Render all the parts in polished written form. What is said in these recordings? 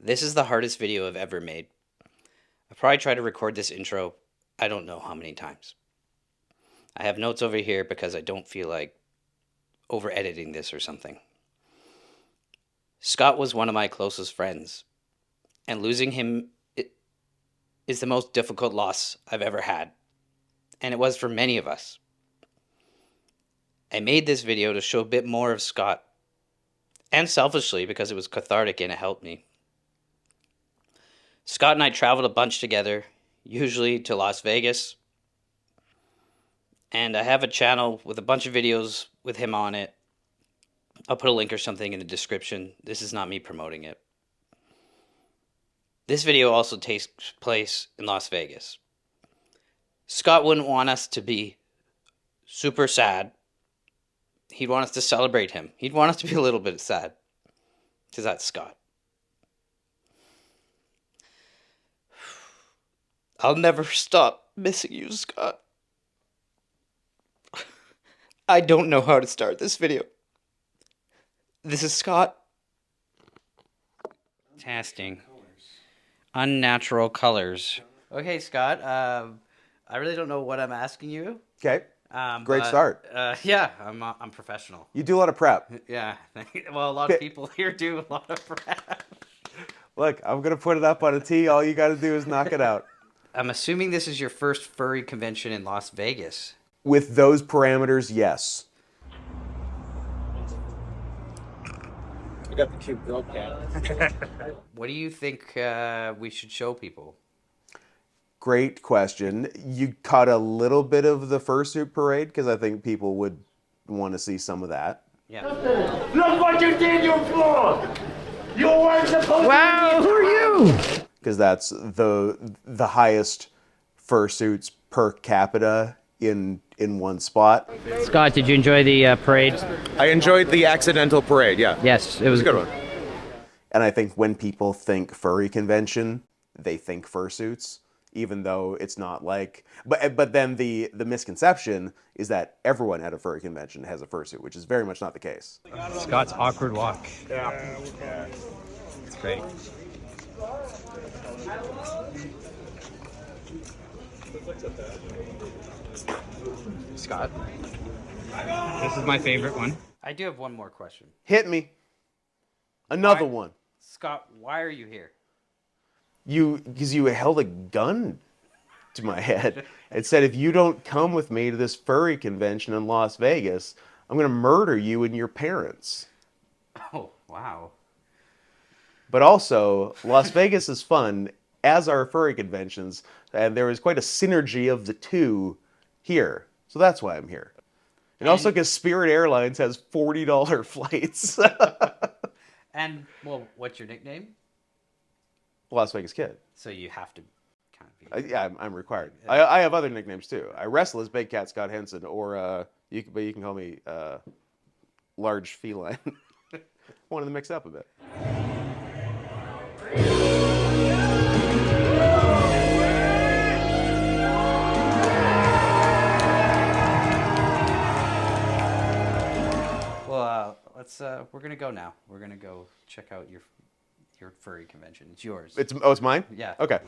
This is the hardest video I've ever made. I probably tried to record this intro, I don't know how many times. I have notes over here because I don't feel like over editing this or something. Scott was one of my closest friends, and losing him is the most difficult loss I've ever had, and it was for many of us. I made this video to show a bit more of Scott, and selfishly because it was cathartic and it helped me. Scott and I traveled a bunch together, usually to Las Vegas, and I have a channel with a bunch of videos with him on it. I'll put a link or something in the description. This is not me promoting it. This video also takes place in Las Vegas. Scott wouldn't want us to be super sad. He'd want us to celebrate him. He'd want us to be a little bit sad, because that's Scott. I'll never stop missing you, Scott. I don't know how to start this video. This is Scott. Testing. Unnatural colors. Okay, Scott. I really don't know what I'm asking you. Okay. Great start. Yeah, I'm professional. You do a lot of prep. Yeah. Well, a lot of people here do a lot of prep. Look, I'm going to put it up on a tee. All you got to do is knock it out. I'm assuming this is your first furry convention in Las Vegas. With those parameters, yes. I got the cute girl cat. What do you think we should show people? Great question. You caught a little bit of the fursuit parade because I think people would want to see some of that. Yeah. Look what you did, you fool! You weren't supposed to. Wow, who are you? Because that's the highest fursuits per capita in one spot. Scott, did you enjoy the parade? I enjoyed the accidental parade, yeah. Yes, it was a good one. And I think when people think furry convention, they think fursuits, even though it's not like. But then the misconception is that everyone at a furry convention has a fursuit, which is very much not the case. Scott's awkward walk. Yeah. It's great. Scott, this is my favorite one. I do have one more question. Hit me. Another one. Scott, why are you here? Because you held a gun to my head and said, if you don't come with me to this furry convention in Las Vegas, I'm going to murder you and your parents. Oh, wow. But also, Las Vegas is fun, as are furry conventions, and there is quite a synergy of the two here. So that's why I'm here. And also because Spirit Airlines has $40 flights. And, well, what's your nickname? Las Vegas Kid. So you have to kind of be... Yeah, I'm required. I have other nicknames too. I wrestle as Big Cat Scott Henson, or you can call me Large Feline. Wanted to mix up a bit. Well, we're gonna go now. We're gonna go check out your furry convention. It's yours. It's mine? Yeah. Okay.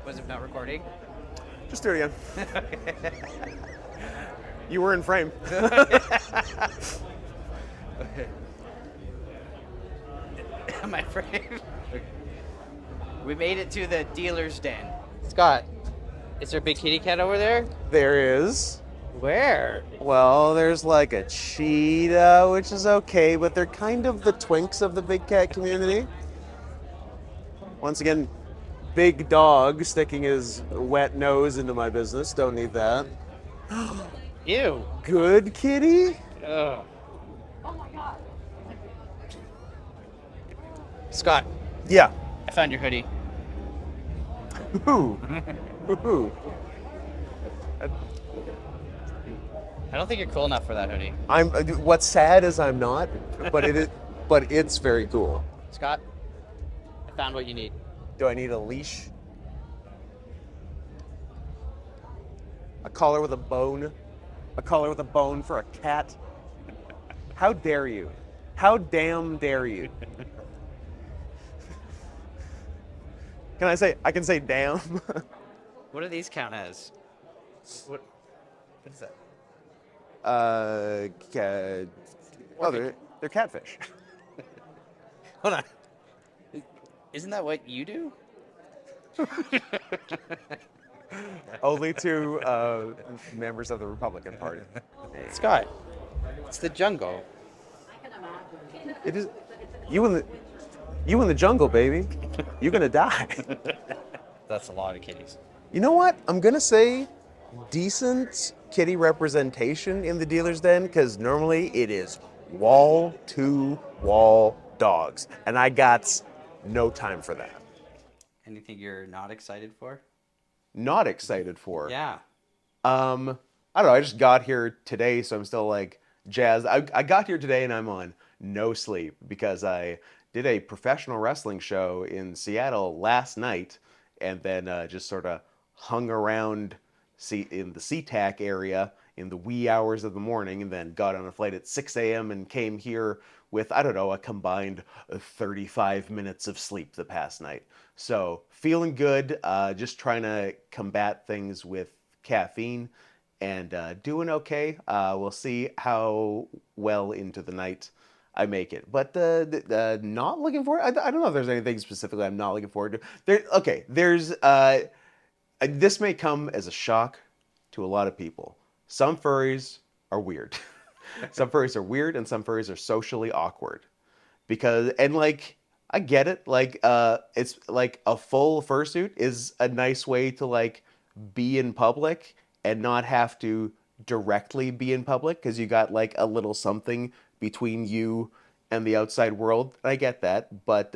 Was it not recording? Just do it again. You were in frame. My frame. We made it to the dealer's den. Scott, is there a big kitty cat over there? There is. Where? Well, there's like a cheetah, which is okay, but they're kind of the twinks of the big cat community. Once again, big dog sticking his wet nose into my business. Don't need that. Ew. Good kitty? Ugh. Scott, Yeah. I found your hoodie. Ooh. Ooh. I don't think you're cool enough for that hoodie. What's sad is I'm not, but it's very cool. Scott, I found what you need. Do I need a leash? A collar with a bone? a collar with a bone for a cat. How dare you? How damn dare you? I can say damn. What do these count as? What is that? They're catfish. Hold on. Isn't that what you do? Only to members of the Republican Party. Scott, it's the jungle. It is you in the jungle, baby. You're gonna die. That's a lot of kitties. You know what? I'm gonna say decent kitty representation in the dealer's den because normally it is wall to wall dogs, and I got no time for that. Anything you're not excited for? Not excited for. Yeah. I don't know. I just got here today, so I'm still like jazzed. I got here today and I'm on no sleep because I did a professional wrestling show in Seattle last night, and then just sort of hung around in the SeaTac area in the wee hours of the morning, and then got on a flight at 6 a.m. and came here with, I don't know, a combined 35 minutes of sleep the past night. So feeling good, just trying to combat things with caffeine, and doing okay. We'll see how well into the night I make it. But not looking forward. I don't know if there's anything specifically I'm not looking forward to. There's this may come as a shock to a lot of people. Some furries are weird. Some furries are weird, and some furries are socially awkward. I get it. It's like a full fursuit is a nice way to like be in public and not have to directly be in public because you got like a little something between you and the outside world. I get that, but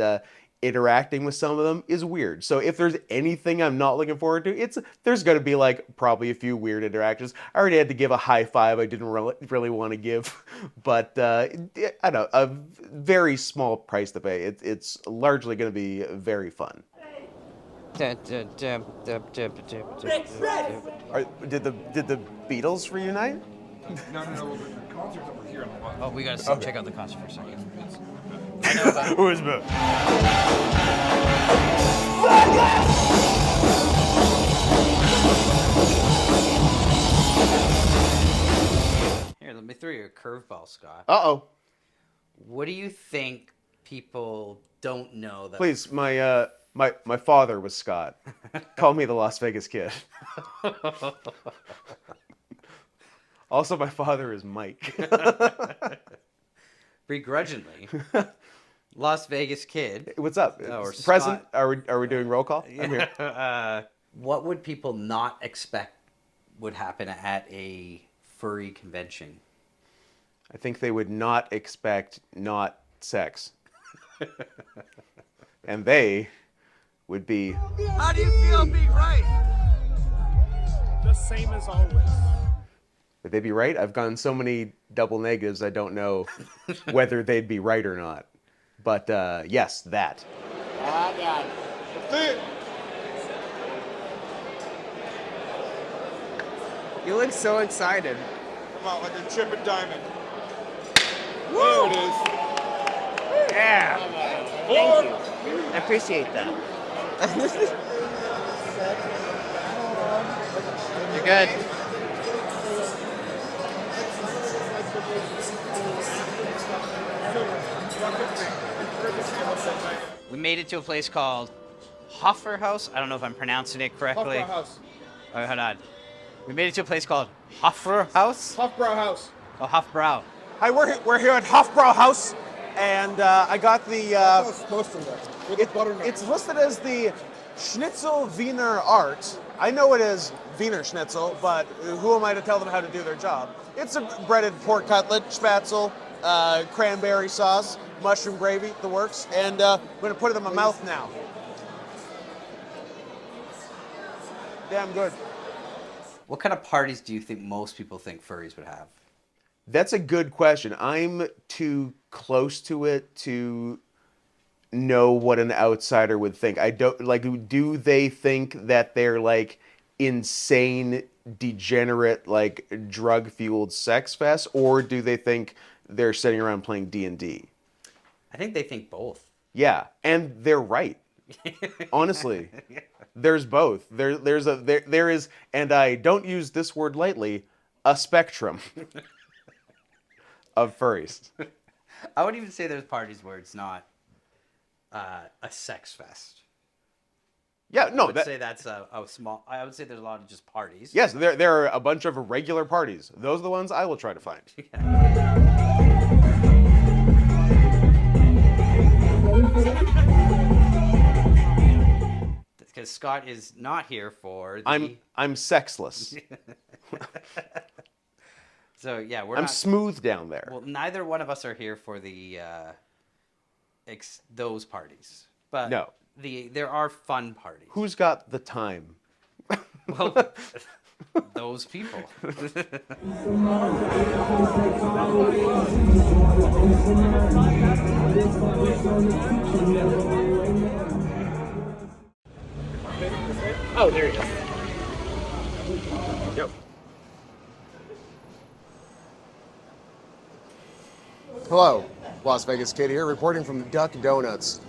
interacting with some of them is weird. So if there's anything I'm not looking forward to, there's going to be like probably a few weird interactions. I already had to give a high five I didn't really want to give, but I don't know, a very small price to pay. It's largely going to be very fun. Did Did the Beatles reunite? No, the concert's over here on the left. Oh, we gotta check out the concert for a second. Who is Bill? Here, let me throw you a curveball, Scott. Uh-oh. What do you think people don't know that? Please, my father was Scott. Call me the Las Vegas Kid. Also, my father is Mike. Begrudgingly. Las Vegas Kid. What's up? Or Present? Scott. Are we doing roll call? I'm here. What would people not expect would happen at a furry convention? I think they would not expect not sex. And they would be... How do you feel being right? The same as always. Would they be right? I've gotten so many double negatives, I don't know whether they'd be right or not. But yes, that. I got it. That's it. You look so excited. Come on, like a chip and diamond. There it is. Yeah. Four. Thank you. I appreciate that. You're good. We made it to a place called Hoffer House. I don't know if I'm pronouncing it correctly. Hofbrau House. All right, hold on. We made it to a place called Hoffer House. Hofbrau House. Oh, Hofbrau. Hi, we're here at Hofbrau House, and I got the. That's how it's supposed to look. With the butternut. It's listed as the Schnitzel Wiener Art. I know it is Wiener Schnitzel, but who am I to tell them how to do their job? It's a breaded pork cutlet, spatzel, cranberry sauce, mushroom gravy, the works, and I'm gonna put it in my mouth now. Damn good. What kind of parties do you think most people think furries would have? That's a good question. I'm too close to it to know what an outsider would think. I don't like. Do they think that they're like insane degenerate, like drug-fueled sex fest, or do they think they're sitting around playing D&D? I think they think both. Yeah, and they're right. Honestly, there's both. There is, and I don't use this word lightly, a spectrum of furries. I would even say there's parties where it's not a sex fest. Yeah, no, I would say that's a small. I would say there's a lot of just parties. yes, there are a bunch of regular parties. Those are the ones I will try to find. Because Scott is not here for the... I'm sexless. So yeah, I'm smooth down there. Well, neither one of us are here for the those parties. But No. there are fun parties. Who's got the time? Well, those people. Oh, there you go. Yep. Hello, Las Vegas Kid here, reporting from Duck Donuts.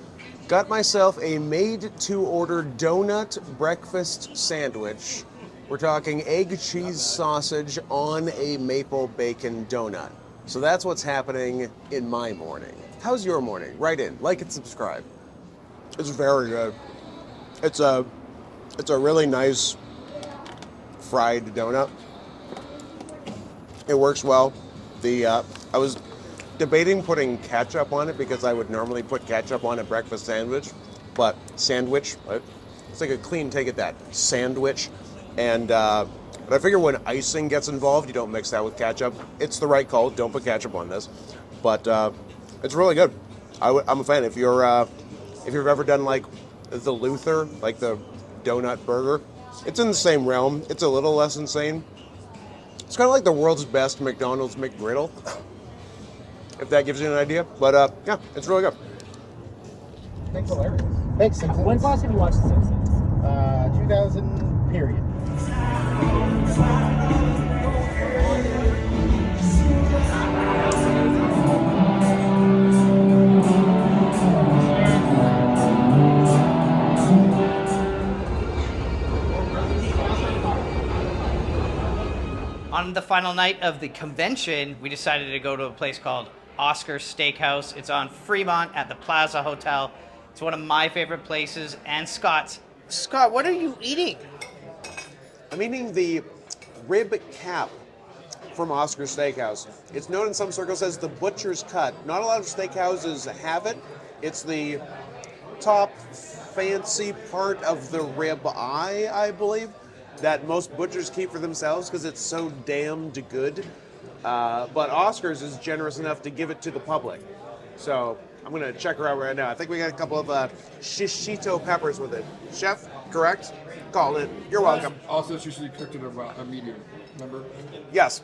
Got myself a made-to-order donut breakfast sandwich. We're talking egg, cheese, sausage on a maple bacon donut. So that's what's happening in my morning. How's your morning? Write in, like and subscribe. It's very good. It's a really nice fried donut. It works well. I was debating putting ketchup on it because I would normally put ketchup on a breakfast sandwich, but it's like a clean take at that sandwich. And but I figure when icing gets involved, you don't mix that with ketchup. It's the right call. Don't put ketchup on this, but it's really good. I'm a fan. If you've ever done like the Luther, like the donut burger, it's in the same realm. It's a little less insane. It's kind of like the world's best McDonald's McGriddle, if that gives you an idea. But yeah, it's really good. Thanks, hilarious. Thanks, Simpsons. When's the last time you watched The Simpsons? 2000, period. On the final night of the convention, we decided to go to a place called Oscar Steakhouse. It's on Fremont at the Plaza Hotel. It's one of my favorite places, and Scott's. Scott, what are you eating? I'm eating the rib cap from Oscar Steakhouse. It's known in some circles as the butcher's cut. Not a lot of steakhouses have it. It's the top fancy part of the rib eye, I believe, that most butchers keep for themselves because it's so damned good. But Oscar's is generous enough to give it to the public. So I'm going to check her out right now. I think we got a couple of shishito peppers with it. Chef, correct? Call it. You're welcome. Also, it's usually cooked at a medium. Remember? Yes.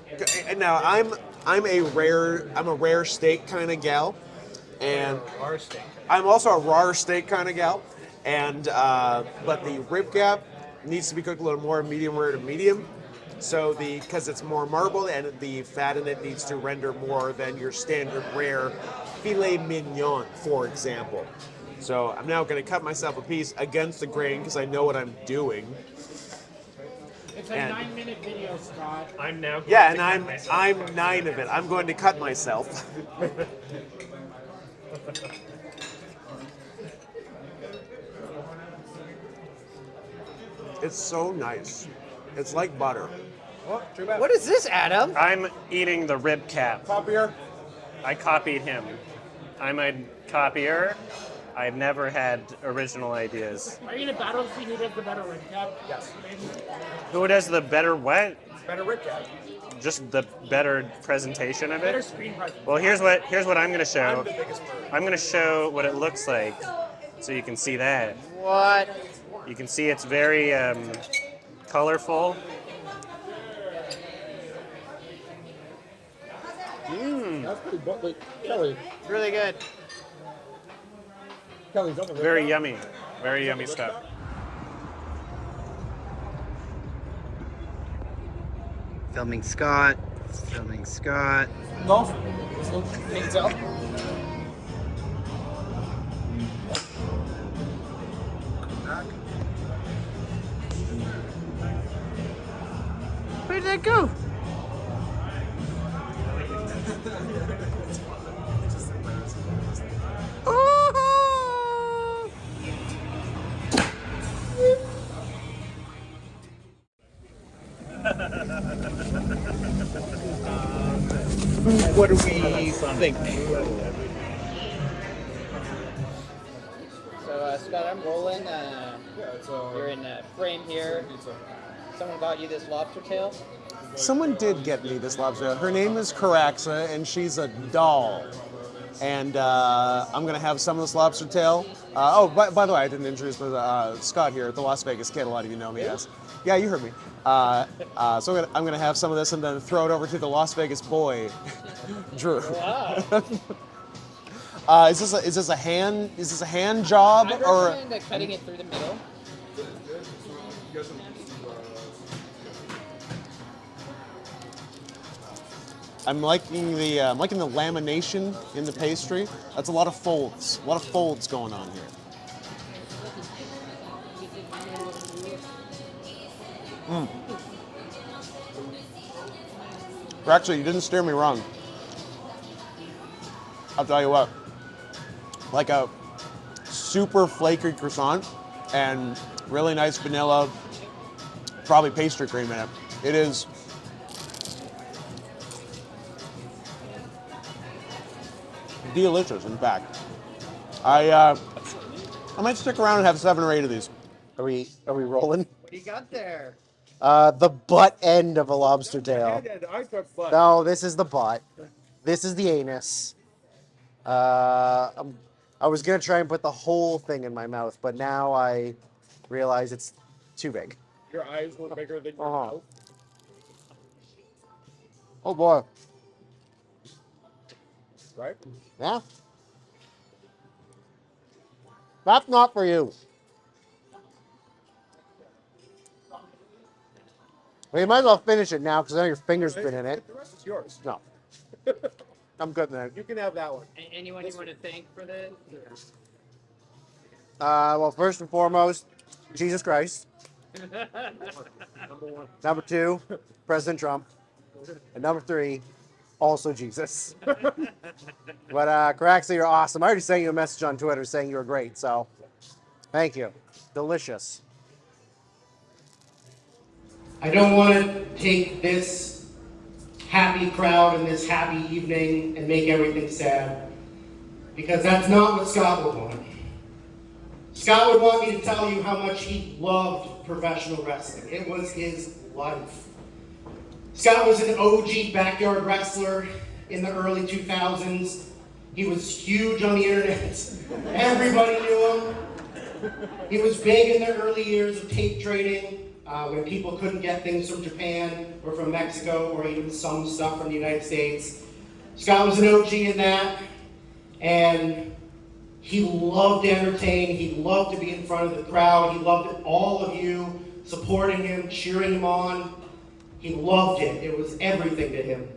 And now I'm a rare steak kind of gal, and I'm also a raw steak kind of gal. And but the rib cap needs to be cooked a little more medium rare to medium. So because it's more marbled and the fat in it needs to render more than your standard rare filet mignon, for example. So I'm now going to cut myself a piece against the grain because I know what I'm doing. It's a 9-minute video, Scott. I'm now. Yeah, and I'm 9 of it. I'm going to cut myself. It's so nice. It's like butter. What is this, Adam? I'm eating the rib cap. Copier? I copied him. I'm a copier. I've never had original ideas. Are you in a battle to see who does the better rib cap? Yes. Who does the better what? Better rib cap. Just the better presentation of Better it? screen presentation. Well, here's what I'm going to show. I'm the biggest bird. I'm going to show what it looks like so you can see that. What? You can see it's very colorful. That's pretty good. Wait, Kelly. It's really good. Kelly's on the rib Very cap? yummy. Very yummy stuff. Filming Scott. Filming Scott. Golf. So, can you tell? Where did that go? What do we think? So, Scott, I'm rolling. You're in frame here. Someone got you this lobster tail. Someone did get me this lobster. Her name is Caraxa, and she's a doll. And I'm going to have some of this lobster tail. By the way, I didn't introduce Scott here at the Las Vegas Kid. A lot of you know me as. Yeah, you heard me. So I'm going to have some of this and then throw it over to the Las Vegas boy, Drew. Wow. Is this a hand job I or? recommend cutting it through the middle. I'm liking the lamination in the pastry. That's a lot of folds. A lot of folds going on here. Actually, you didn't steer me wrong. I'll tell you what. Like a super flaky croissant and really nice vanilla, probably pastry cream in it. It is. Delicious, in fact. I might stick around and have 7 or 8 of these. Are we rolling? What do you got there? The butt end of a lobster tail. No, this is the butt. This is the anus. I was gonna try and put the whole thing in my mouth, but now I realize it's too big. Your eyes were bigger than your Uh-huh. mouth. Oh boy. Right? Yeah. That's not for you. Well, you might as well finish it now because I know your finger's been in it. The rest is yours. No. I'm good, man. You can have that one. Anyone you want to thank for this? Well, first and foremost, Jesus Christ. Number 2, President Trump. And number 3, also Jesus. But Caraxa, you're awesome. I already sent you a message on Twitter saying you were great, so thank you. Delicious. I don't want to take this happy crowd and this happy evening and make everything sad, because that's not what Scott would want. Scott would want me to tell you how much he loved professional wrestling. It was his life. Scott was an OG backyard wrestler in the early 2000s. He was huge on the internet. Everybody knew him. He was big in the early years of tape trading, when people couldn't get things from Japan or from Mexico or even some stuff from the United States. Scott was an OG in that, and he loved to entertain. He loved to be in front of the crowd. He loved all of you supporting him, cheering him on. He loved it. It was everything to him.